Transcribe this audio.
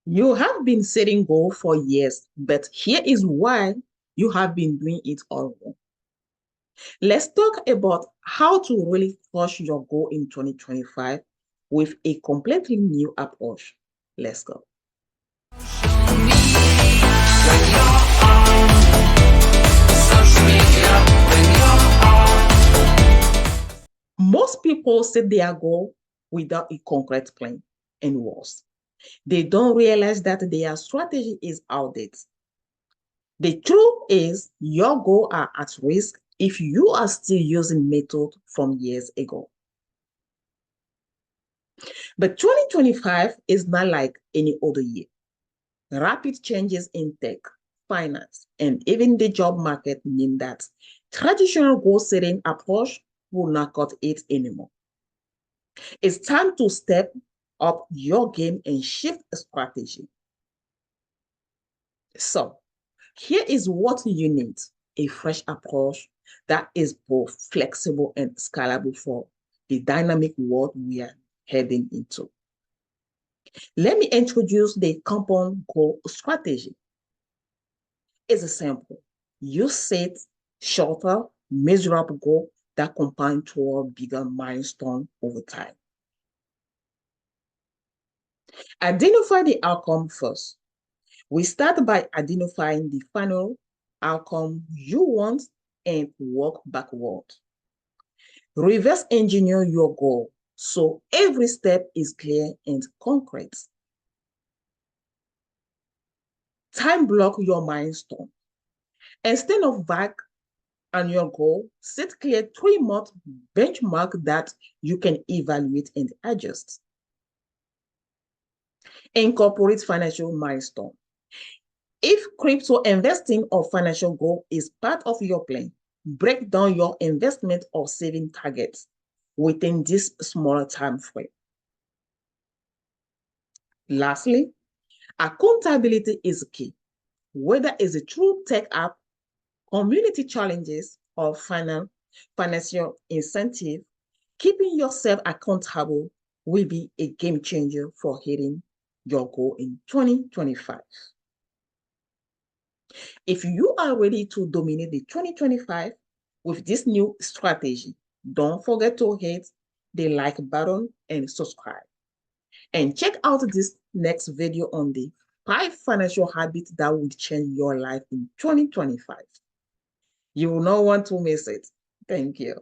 You have been setting goals for years, but here is why you have been doing it all wrong. Let's talk about how to really crush your goal in 2025 with a completely new approach. Let's go. Most people set their goal without a concrete plan, and worse, they don't realize that their strategy is outdated. The truth is, your goals are at risk if you are still using methods from years ago. But 2025 is not like any other year. Rapid changes in tech, finance, and even the job market mean that traditional goal-setting approach will not cut it anymore. It's time to step up your game and shift strategy. So, here is what you need: a fresh approach that is both flexible and scalable for the dynamic world we are heading into. Let me introduce the compound goal strategy. It's simple. You set shorter, measurable goals that compound toward bigger milestones over time. Identify the outcome first. We start by identifying the final outcome you want and work backward. Reverse engineer your goal so every step is clear and concrete. Time block your milestone. Instead of vague on your goal, set clear 3-month benchmark that you can evaluate and adjust. Incorporate financial milestone. If crypto investing or financial goal is part of your plan, break down your investment or saving targets within this smaller time frame. Lastly, accountability is key. Whether it's a true tech app, community challenges, or financial incentive, keeping yourself accountable will be a game changer for hitting your goal in 2025. If you are ready to dominate the 2025 with this new strategy, don't forget to hit the like button and subscribe. And check out this next video on the 5 financial habits that will change your life in 2025. You will not want to miss it. Thank you.